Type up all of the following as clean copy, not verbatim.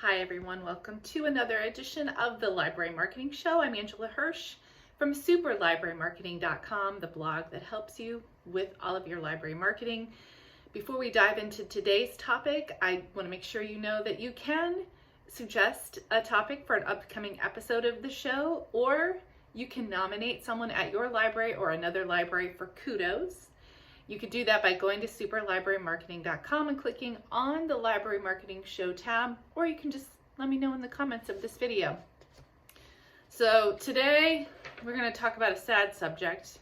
Hi everyone, welcome to another edition of the Library Marketing Show. I'm Angela Hursh from superlibrarymarketing.com, the blog that helps you with all of your library marketing. Before we dive into today's topic, I want to make sure you know that you can suggest a topic for an upcoming episode of the show, or you can nominate someone at your library or another library for kudos. You can do that by going to superlibrarymarketing.com and clicking on the Library Marketing Show tab, or you can just let me know in the comments of this video. So today we're going to talk about a sad subject.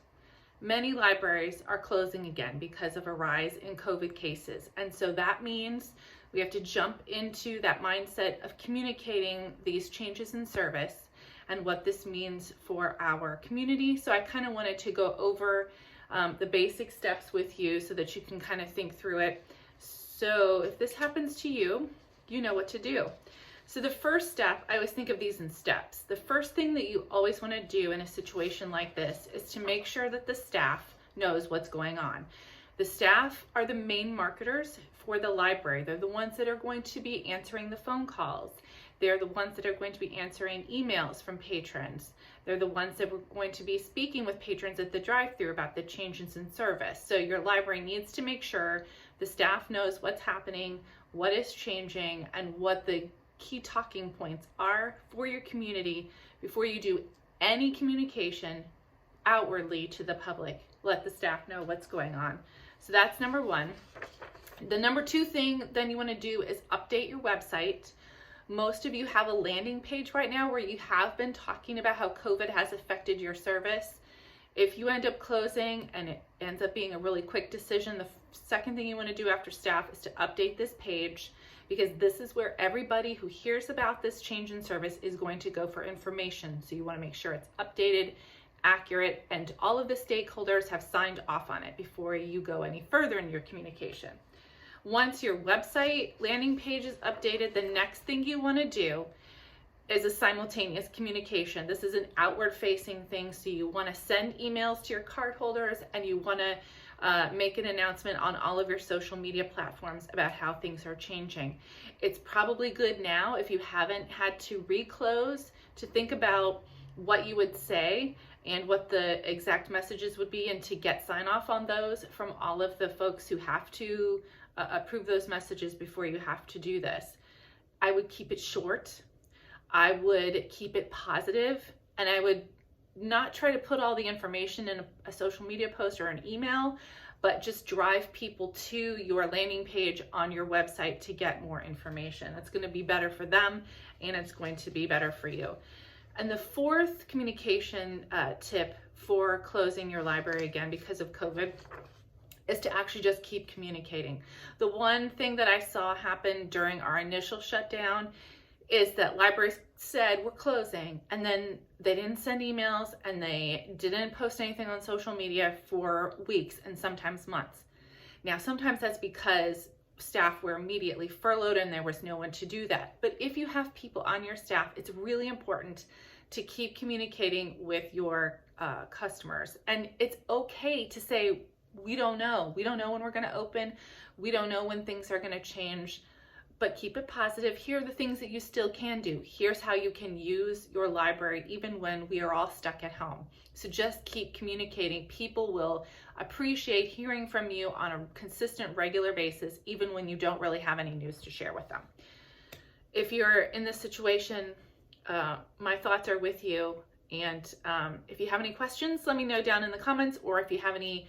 Many libraries are closing again because of a rise in COVID cases. And so that means we have to jump into that mindset of communicating these changes in service and what this means for our community. So I kind of wanted to go over the basic steps with you so that you can kind of think through it. So if this happens to you, you know what to do. So the first step, I always think of these in steps. The first thing that you always want to do in a situation like this is to make sure that the staff knows what's going on. The staff are the main marketers for the library. They're the ones that are going to be answering the phone calls. They're the ones that are going to be answering emails from patrons. They're the ones that we're going to be speaking with patrons at the drive-thru about the changes in service. So your library needs to make sure the staff knows what's happening, what is changing, and what the key talking points are for your community before you do any communication outwardly to the public. Let the staff know what's going on. So that's number one. The number two thing then you want to do is update your website. Most of you have a landing page right now where you have been talking about how COVID has affected your service. If you end up closing and it ends up being a really quick decision, the second thing you want to do after staff is to update this page, because this is where everybody who hears about this change in service is going to go for information. So you want to make sure it's updated, accurate, and all of the stakeholders have signed off on it before you go any further in your communication. Once your website landing page is updated, the next thing you want to do is a simultaneous communication. This is an outward facing thing, so you want to send emails to your cardholders and you want to make an announcement on all of your social media platforms about how things are changing. It's probably good now, if you haven't had to reclose, to think about what you would say and what the exact messages would be, and to get sign off on those from all of the folks who have to approve those messages before you have to do this. I would keep it short. I would keep it positive, and I would not try to put all the information in a social media post or an email, but just drive people to your landing page on your website to get more information. It's going to be better for them, and it's going to be better for you. And the fourth communication tip for closing your library again because of COVID is to actually just keep communicating. The one thing that I saw happen during our initial shutdown is that libraries said we're closing, and then they didn't send emails and they didn't post anything on social media for weeks and sometimes months. Now, sometimes that's because staff were immediately furloughed and there was no one to do that. But if you have people on your staff, it's really important to keep communicating with your customers. And it's okay to say, we don't know. We don't know when we're going to open. We don't know when things are going to change, but keep it positive. Here are the things that you still can do. Here's how you can use your library even when we are all stuck at home. So just keep communicating. People will appreciate hearing from you on a consistent, regular basis, even when you don't really have any news to share with them. If you're in this situation, my thoughts are with you. And if you have any questions, let me know down in the comments, or if you have any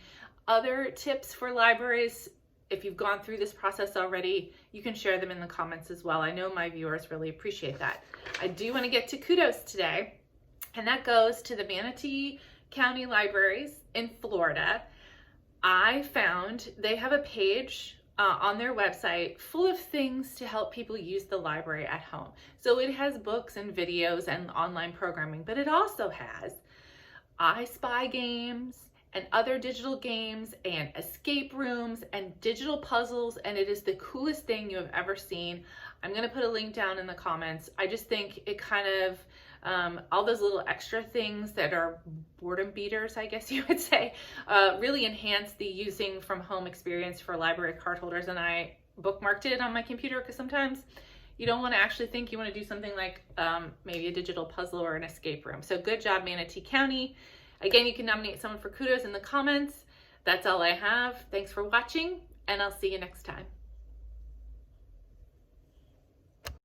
other tips for libraries, if you've gone through this process already, you can share them in the comments as well. I know my viewers really appreciate that. I do want to get to kudos today, and that goes to the Manatee County Libraries in Florida. I found they have a page on their website full of things to help people use the library at home. So it has books and videos and online programming, but it also has I Spy games and other digital games and escape rooms and digital puzzles, and it is the coolest thing you have ever seen. I'm going to put a link down in the comments. I just think it kind of all those little extra things that are boredom beaters, I guess you would say, really enhance the using from home experience for library card holders. And I bookmarked it on my computer because sometimes You don't want to actually think. You want to do something like maybe a digital puzzle or an escape room. So good job, Manatee County. Again, you can nominate someone for kudos in the comments. That's all I have. Thanks for watching, and I'll see you next time.